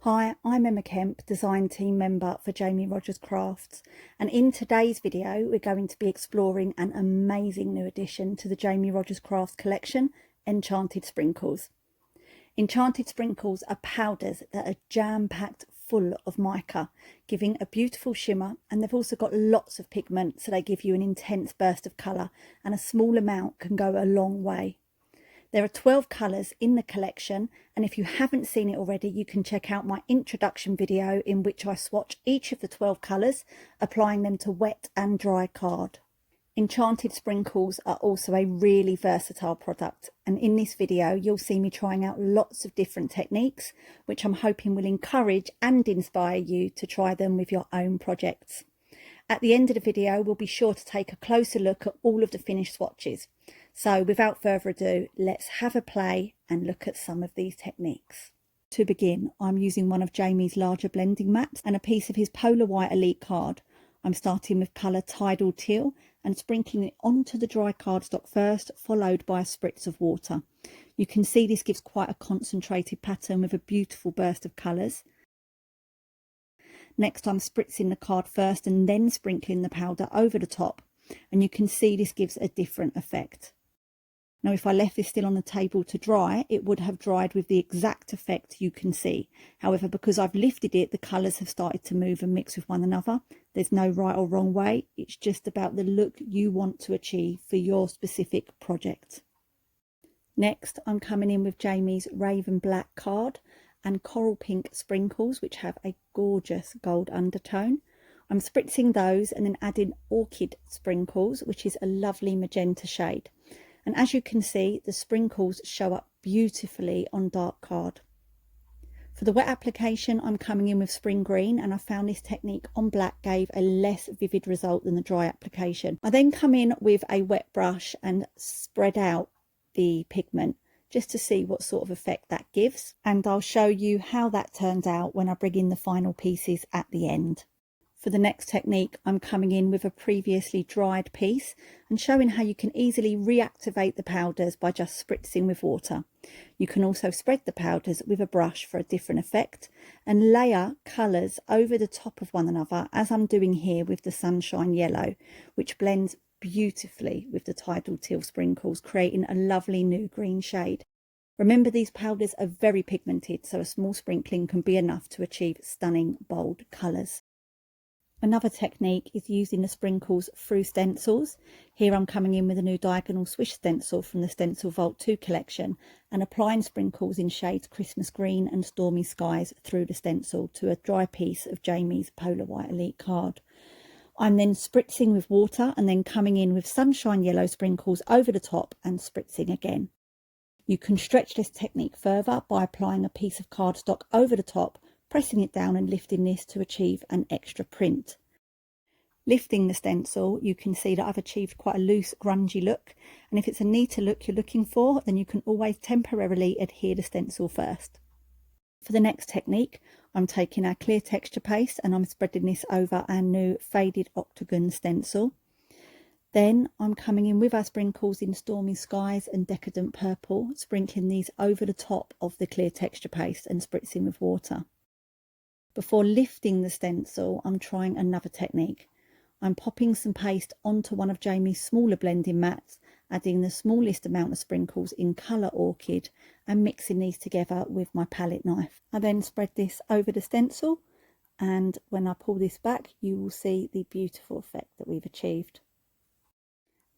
Hi, I'm Emma Kemp, design team member for Rodgers Crafts, and in today's video we're going to be exploring an amazing new addition to the Rodgers Crafts collection, Enchanted Sprinkles. Enchanted Sprinkles are powders that are jam-packed full of mica, giving a beautiful shimmer, and they've also got lots of pigment, so they give you an intense burst of colour, and a small amount can go a long way. There are 12 colours in the collection, and if you haven't seen it already, you can check out my introduction video in which I swatch each of the 12 colours, applying them to wet and dry card. Enchanted Sprinkles are also a really versatile product, and in this video you'll see me trying out lots of different techniques, which I'm hoping will encourage and inspire you to try them with your own projects. At the end of the video, we'll be sure to take a closer look at all of the finished swatches. So without further ado, let's have a play and look at some of these techniques. To begin, I'm using one of Jamie's larger blending mats and a piece of his Polar White Elite card. I'm starting with colour Tidal Teal and sprinkling it onto the dry cardstock first, followed by a spritz of water. You can see this gives quite a concentrated pattern with a beautiful burst of colours. Next, I'm spritzing the card first and then sprinkling the powder over the top, and you can see this gives a different effect. Now, if I left this still on the table to dry, it would have dried with the exact effect you can see. However, because I've lifted it, the colours have started to move and mix with one another. There's no right or wrong way. It's just about the look you want to achieve for your specific project. Next, I'm coming in with Jamie's Raven Black card and Coral Pink Sprinkles, which have a gorgeous gold undertone. I'm spritzing those and then adding Orchid Sprinkles, which is a lovely magenta shade. And as you can see, the sprinkles show up beautifully on dark card. For the wet application, I'm coming in with Spring Green, and I found this technique on black gave a less vivid result than the dry application. I then come in with a wet brush and spread out the pigment just to see what sort of effect that gives. And I'll show you how that turns out when I bring in the final pieces at the end. For the next technique, I'm coming in with a previously dried piece and showing how you can easily reactivate the powders by just spritzing with water. You can also spread the powders with a brush for a different effect and layer colours over the top of one another, as I'm doing here with the Sunshine Yellow, which blends beautifully with the Tidal Teal Sprinkles, creating a lovely new green shade. Remember, these powders are very pigmented, so a small sprinkling can be enough to achieve stunning bold colours. Another technique is using the sprinkles through stencils. Here I'm coming in with a new diagonal swish stencil from the Stencil Vault 2 collection and applying sprinkles in shades Christmas Green and Stormy Skies through the stencil to a dry piece of Jamie's Polar White Elite card. I'm then spritzing with water and then coming in with Sunshine Yellow sprinkles over the top and spritzing again. You can stretch this technique further by applying a piece of cardstock over the top, pressing it down and lifting this to achieve an extra print. Lifting the stencil, you can see that I've achieved quite a loose, grungy look, and if it's a neater look you're looking for, then you can always temporarily adhere the stencil first. For the next technique, I'm taking our clear texture paste and I'm spreading this over our new faded octagon stencil. Then I'm coming in with our sprinkles in Stormy Skies and Decadent Purple, sprinkling these over the top of the clear texture paste and spritzing with water. Before lifting the stencil, I'm trying another technique. I'm popping some paste onto one of Jamie's smaller blending mats, adding the smallest amount of sprinkles in colour Orchid and mixing these together with my palette knife. I then spread this over the stencil, and when I pull this back you will see the beautiful effect that we've achieved.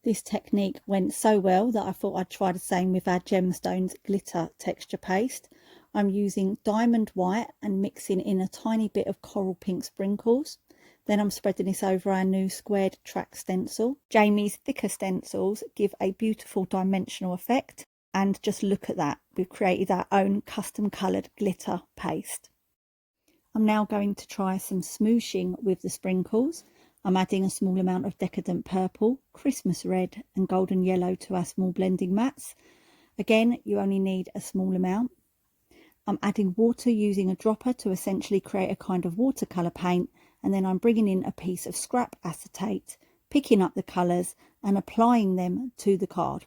This technique went so well that I thought I'd try the same with our Gemstones glitter texture paste. I'm using Diamond White and mixing in a tiny bit of Coral Pink Sprinkles. Then I'm spreading this over our new squared track stencil. Jamie's thicker stencils give a beautiful dimensional effect, and just look at that, we've created our own custom coloured glitter paste. I'm now going to try some smooshing with the sprinkles. I'm adding a small amount of Decadent Purple, Christmas Red and Golden Yellow to our small blending mats. Again, you only need a small amount. I'm adding water using a dropper to essentially create a kind of watercolour paint, and then I'm bringing in a piece of scrap acetate, picking up the colours and applying them to the card.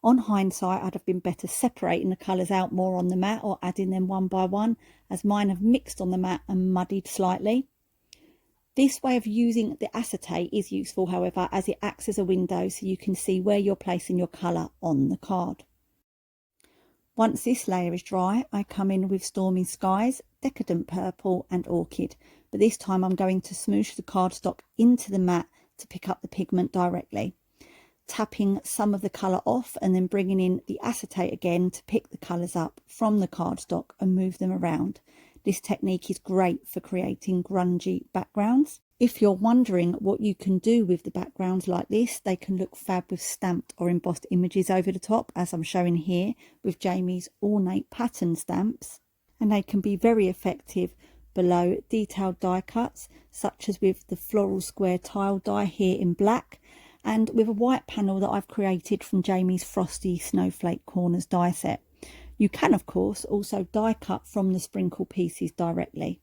On hindsight, I'd have been better separating the colours out more on the mat or adding them one by one, as mine have mixed on the mat and muddied slightly. This way of using the acetate is useful, however, as it acts as a window so you can see where you're placing your colour on the card. Once this layer is dry, I come in with Stormy Skies, Decadent Purple and Orchid, but this time I'm going to smoosh the cardstock into the mat to pick up the pigment directly, tapping some of the colour off and then bringing in the acetate again to pick the colours up from the cardstock and move them around. This technique is great for creating grungy backgrounds. If you're wondering what you can do with the backgrounds like this, they can look fab with stamped or embossed images over the top, as I'm showing here with Jamie's ornate pattern stamps. And they can be very effective below detailed die cuts, such as with the floral square tile die here in black, and with a white panel that I've created from Jamie's Frosty Snowflake Corners die set. You can, of course, also die cut from the sprinkle pieces directly.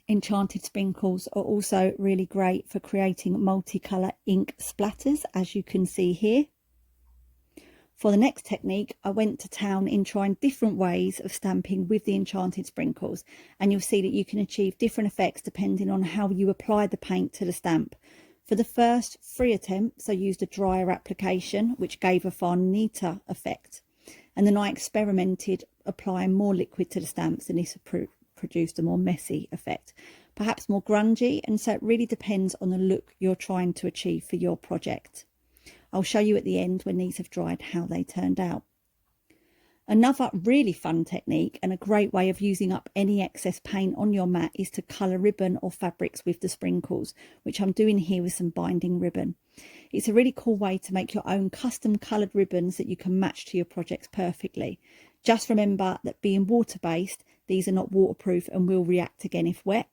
Enchanted Sprinkles are also really great for creating multicolour ink splatters, as you can see here. For the next technique, I went to town in trying different ways of stamping with the Enchanted Sprinkles, and you'll see that you can achieve different effects depending on how you apply the paint to the stamp. For the first 3 attempts, I used a drier application, which gave a far neater effect. And then I experimented applying more liquid to the stamps, and this produced a more messy effect, perhaps more grungy, and so it really depends on the look you're trying to achieve for your project. I'll show you at the end when these have dried how they turned out. Another really fun technique and a great way of using up any excess paint on your mat is to colour ribbon or fabrics with the sprinkles, which I'm doing here with some binding ribbon. It's a really cool way to make your own custom coloured ribbons that you can match to your projects perfectly. Just remember that being water-based, these are not waterproof and will react again if wet.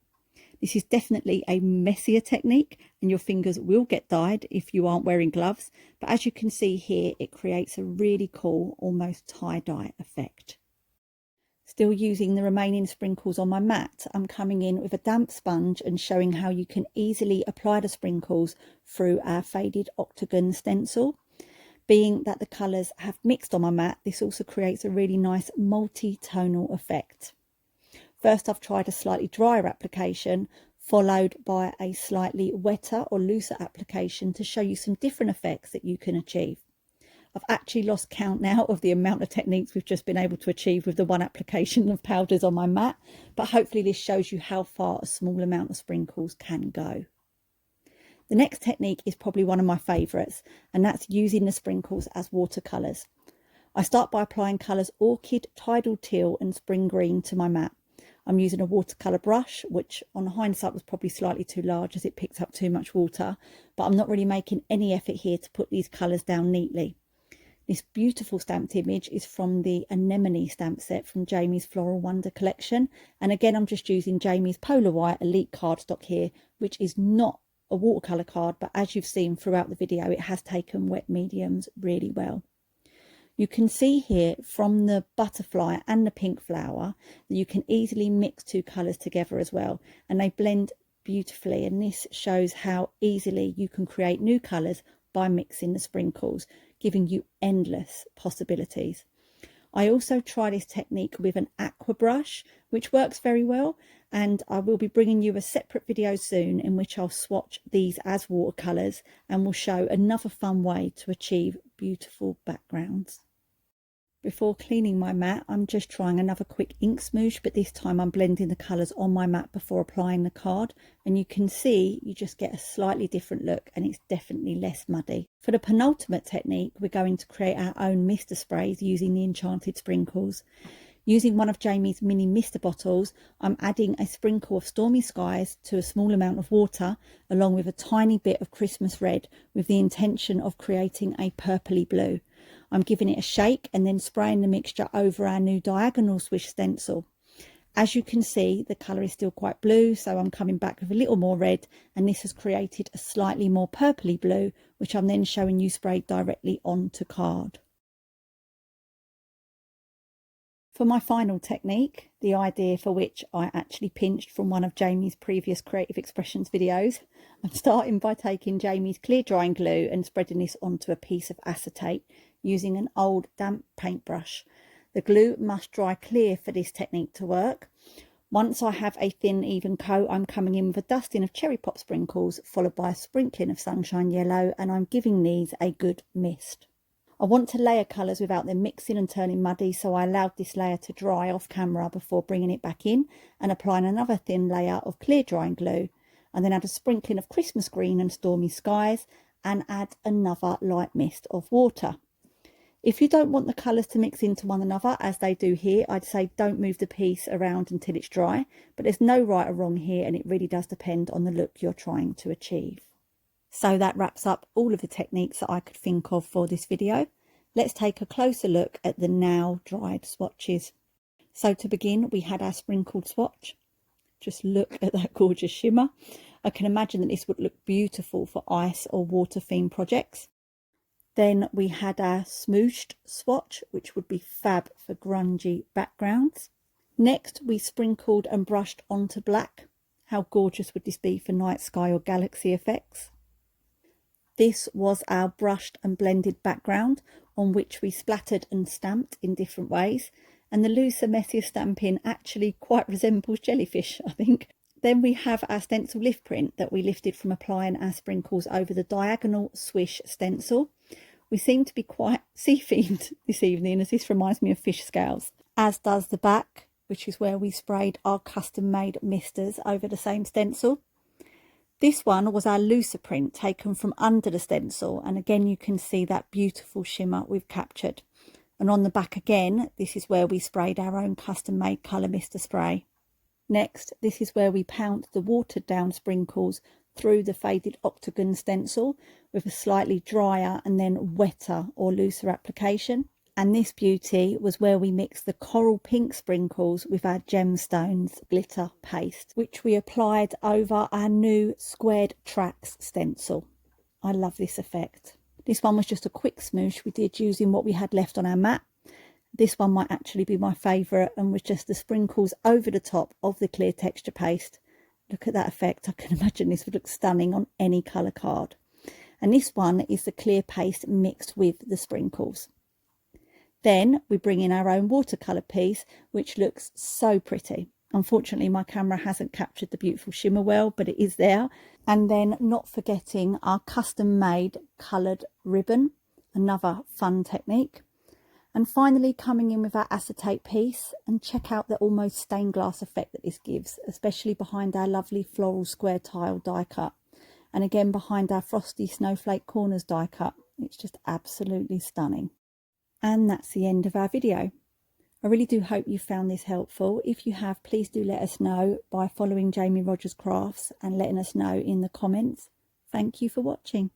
This is definitely a messier technique and your fingers will get dyed if you aren't wearing gloves, but as you can see here, it creates a really cool, almost tie-dye effect. Still using the remaining sprinkles on my mat, I'm coming in with a damp sponge and showing how you can easily apply the sprinkles through our faded octagon stencil. Being that the colours have mixed on my mat, this also creates a really nice multi-tonal effect. First, I've tried a slightly drier application, followed by a slightly wetter or looser application to show you some different effects that you can achieve. I've actually lost count now of the amount of techniques we've just been able to achieve with the one application of powders on my mat, but hopefully this shows you how far a small amount of sprinkles can go. The next technique is probably one of my favourites, and that's using the sprinkles as watercolours. I start by applying colours Orchid, Tidal Teal and Spring Green to my mat. I'm using a watercolour brush, which on hindsight was probably slightly too large as it picked up too much water, but I'm not really making any effort here to put these colours down neatly. This beautiful stamped image is from the Anemone stamp set from Jamie's Floral Wonder collection, and again I'm just using Jamie's Polar White Elite cardstock here, which is not a watercolour card, but as you've seen throughout the video, it has taken wet mediums really well. You can see here from the butterfly and the pink flower that you can easily mix 2 colours together as well, and they blend beautifully, and this shows how easily you can create new colours by mixing the sprinkles, giving you endless possibilities. I also try this technique with an aqua brush, which works very well, and I will be bringing you a separate video soon in which I'll swatch these as watercolours and will show another fun way to achieve beautiful backgrounds. Before cleaning my mat, I'm just trying another quick ink smoosh, but this time I'm blending the colours on my mat before applying the card, and you can see you just get a slightly different look and it's definitely less muddy. For the penultimate technique, we're going to create our own mister sprays using the Enchanted Sprinkles. Using one of Jamie's mini mister bottles, I'm adding a sprinkle of Stormy Skies to a small amount of water, along with a tiny bit of Christmas red, with the intention of creating a purpley blue. I'm giving it a shake and then spraying the mixture over our new diagonal swish stencil. As you can see, the colour is still quite blue, so I'm coming back with a little more red, and this has created a slightly more purpley blue, which I'm then showing you sprayed directly onto card. For my final technique, the idea for which I actually pinched from one of Jamie's previous Creative Expressions videos, I'm starting by taking Jamie's clear drying glue and spreading this onto a piece of acetate, using an old damp paintbrush. The glue must dry clear for this technique to work. Once I have a thin even coat, I'm coming in with a dusting of cherry pop sprinkles followed by a sprinkling of sunshine yellow, and I'm giving these a good mist. I want to layer colours without them mixing and turning muddy, so I allowed this layer to dry off camera before bringing it back in and applying another thin layer of clear drying glue, and then add a sprinkling of Christmas green and stormy skies and add another light mist of water. If you don't want the colours to mix into one another as they do here, I'd say don't move the piece around until it's dry, but there's no right or wrong here, and it really does depend on the look you're trying to achieve. So that wraps up all of the techniques that I could think of for this video. Let's take a closer look at the now dried swatches. So to begin, we had our sprinkled swatch. Just look at that gorgeous shimmer. I can imagine that this would look beautiful for ice or water themed projects. Then we had our smooshed swatch, which would be fab for grungy backgrounds. Next, we sprinkled and brushed onto black. How gorgeous would this be for night sky or galaxy effects? This was our brushed and blended background on which we splattered and stamped in different ways. And the looser, messier stamping actually quite resembles jellyfish, I think. Then we have our stencil lift print that we lifted from applying our sprinkles over the diagonal swish stencil. We seem to be quite sea-themed this evening, as this reminds me of fish scales, as does the back, which is where we sprayed our custom-made misters over the same stencil. This one was our looser print taken from under the stencil, and again you can see that beautiful shimmer we've captured. And on the back again, this is where we sprayed our own custom-made colour mister spray. Next, this is where we pounced the watered down sprinkles through the faded octagon stencil with a slightly drier and then wetter or looser application. And this beauty was where we mixed the coral pink sprinkles with our Gemstones glitter paste, which we applied over our new squared tracks stencil. I love this effect. This one was just a quick smoosh we did using what we had left on our mat. This one might actually be my favourite, and was just the sprinkles over the top of the clear texture paste. Look at that effect. I can imagine this would look stunning on any colour card. And this one is the clear paste mixed with the sprinkles. Then we bring in our own watercolour piece, which looks so pretty. Unfortunately, my camera hasn't captured the beautiful shimmer well, but it is there. And then not forgetting our custom made coloured ribbon, another fun technique. And finally coming in with our acetate piece, and check out the almost stained glass effect that this gives, especially behind our lovely floral square tile die cut. And again behind our frosty snowflake corners die cut. It's just absolutely stunning. And that's the end of our video. I really do hope you found this helpful. If you have, please do let us know by following Rodgers Crafts and letting us know in the comments. Thank you for watching.